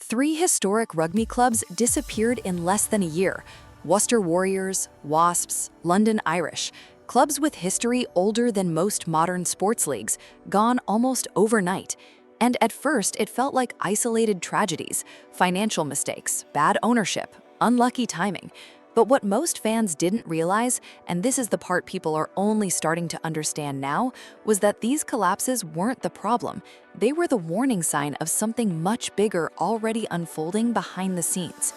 Three historic rugby clubs disappeared in less than a year. Worcester Warriors, Wasps, London Irish. Clubs with history older than most modern sports leagues, gone almost overnight. And at first, it felt like isolated tragedies, financial mistakes, bad ownership, unlucky timing. But what most fans didn't realize, and this is the part people are only starting to understand now, was that these collapses weren't the problem. They were the warning sign of something much bigger already unfolding behind the scenes.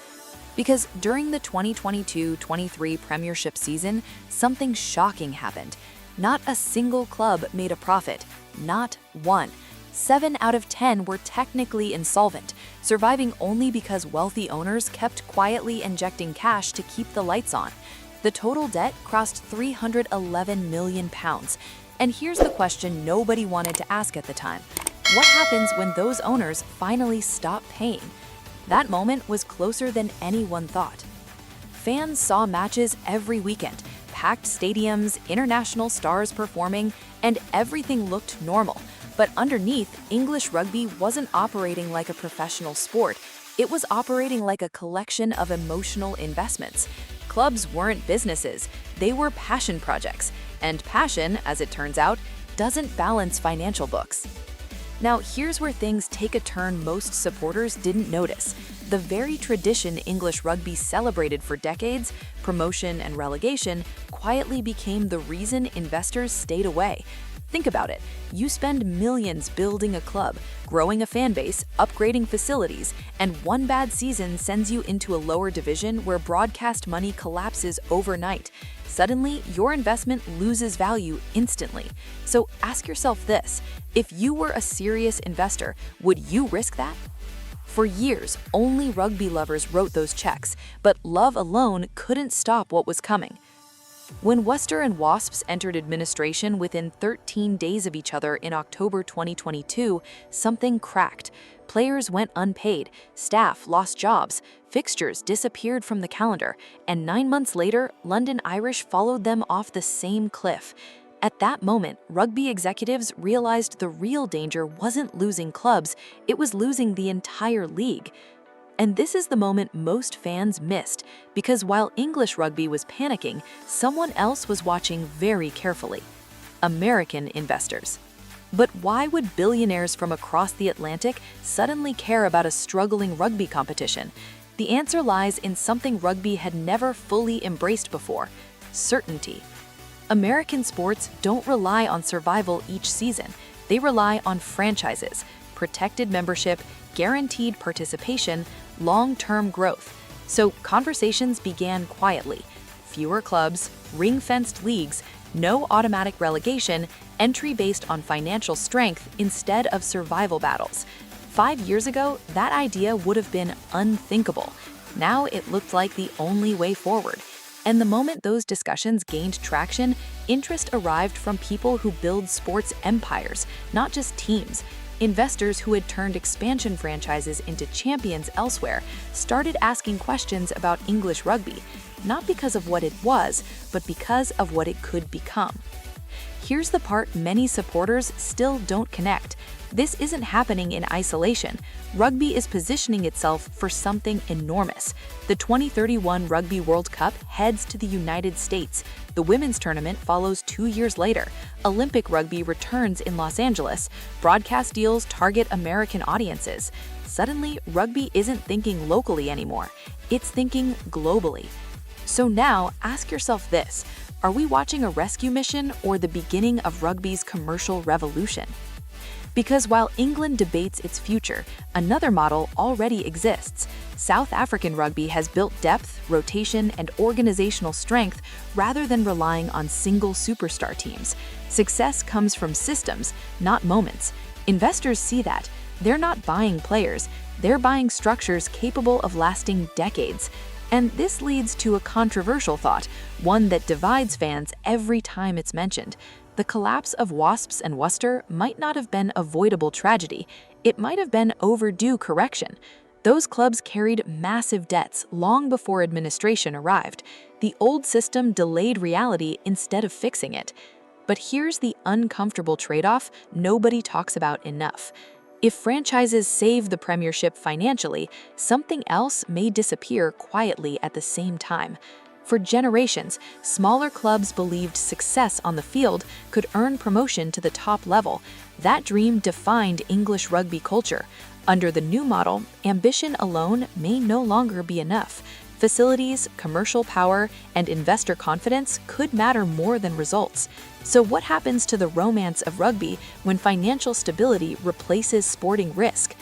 Because during the 2022-23 Premiership season, something shocking happened. Not a single club made a profit. Not one. 7 out of 10 were technically insolvent, surviving only because wealthy owners kept quietly injecting cash to keep the lights on. The total debt crossed £311 million. And here's the question nobody wanted to ask at the time. What happens when those owners finally stop paying? That moment was closer than anyone thought. Fans saw matches every weekend, packed stadiums, international stars performing, and everything looked normal. But underneath, English rugby wasn't operating like a professional sport. It was operating like a collection of emotional investments. Clubs weren't businesses, they were passion projects. And passion, as it turns out, doesn't balance financial books. Now, here's where things take a turn most supporters didn't notice. The very tradition English rugby celebrated for decades, promotion and relegation, quietly became the reason investors stayed away. Think about it. You spend millions building a club, growing a fan base, upgrading facilities, and one bad season sends you into a lower division where broadcast money collapses overnight. Suddenly, your investment loses value instantly. So ask yourself this, if you were a serious investor, would you risk that? For years, only rugby lovers wrote those checks, but love alone couldn't stop what was coming. When Worcester and Wasps entered administration within 13 days of each other in October 2022, something cracked. Players went unpaid, staff lost jobs, fixtures disappeared from the calendar, and 9 months later, London Irish followed them off the same cliff. At that moment, rugby executives realized the real danger wasn't losing clubs, it was losing the entire league. And this is the moment most fans missed, because while English rugby was panicking, someone else was watching very carefully: American investors. But why would billionaires from across the Atlantic suddenly care about a struggling rugby competition? The answer lies in something rugby had never fully embraced before: certainty. American sports don't rely on survival each season. They rely on franchises, protected membership, guaranteed participation, long-term growth. So conversations began quietly. Fewer clubs, ring-fenced leagues, no automatic relegation, entry based on financial strength instead of survival battles. 5 years ago, that idea would have been unthinkable. Now it looked like the only way forward. And the moment those discussions gained traction, interest arrived from people who build sports empires, not just teams. Investors who had turned expansion franchises into champions elsewhere started asking questions about English rugby, not because of what it was, but because of what it could become. Here's the part many supporters still don't connect. This isn't happening in isolation. Rugby is positioning itself for something enormous. The 2031 Rugby World Cup heads to the United States. The women's tournament follows 2 years later. Olympic rugby returns in Los Angeles. Broadcast deals target American audiences. Suddenly, rugby isn't thinking locally anymore. It's thinking globally. So now, ask yourself this: are we watching a rescue mission or the beginning of rugby's commercial revolution? Because while England debates its future, another model already exists. South African rugby has built depth, rotation, and organizational strength rather than relying on single superstar teams. Success comes from systems, not moments. Investors see that. They're not buying players, they're buying structures capable of lasting decades. And this leads to a controversial thought, one that divides fans every time it's mentioned. The collapse of Wasps and Worcester might not have been avoidable tragedy. It might have been overdue correction. Those clubs carried massive debts long before administration arrived. The old system delayed reality instead of fixing it. But here's the uncomfortable trade-off nobody talks about enough. If franchises save the Premiership financially, something else may disappear quietly at the same time. For generations, smaller clubs believed success on the field could earn promotion to the top level. That dream defined English rugby culture. Under the new model, ambition alone may no longer be enough. Facilities, commercial power, and investor confidence could matter more than results. So what happens to the romance of rugby when financial stability replaces sporting risk?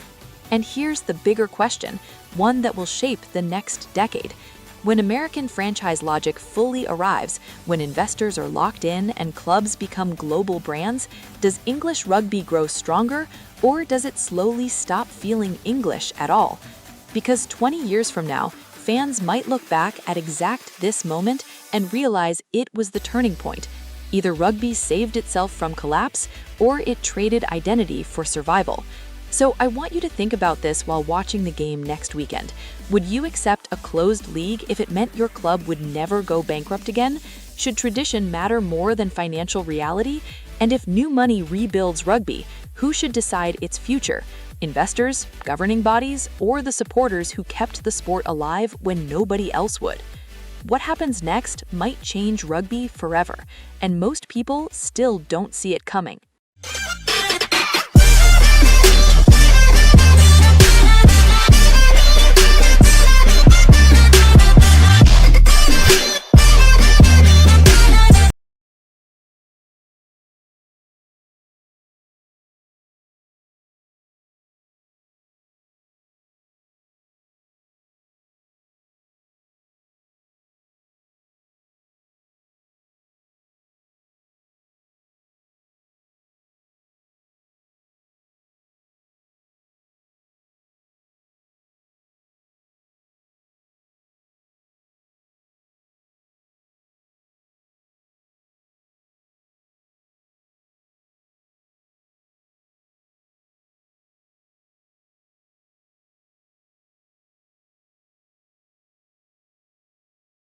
And here's the bigger question, one that will shape the next decade. When American franchise logic fully arrives, when investors are locked in and clubs become global brands, does English rugby grow stronger, or does it slowly stop feeling English at all? Because 20 years from now, fans might look back at exact this moment and realize it was the turning point. Either rugby saved itself from collapse, or it traded identity for survival. So I want you to think about this while watching the game next weekend. Would you accept a closed league if it meant your club would never go bankrupt again? Should tradition matter more than financial reality? And if new money rebuilds rugby, who should decide its future? Investors, governing bodies, or the supporters who kept the sport alive when nobody else would? What happens next might change rugby forever, and most people still don't see it coming.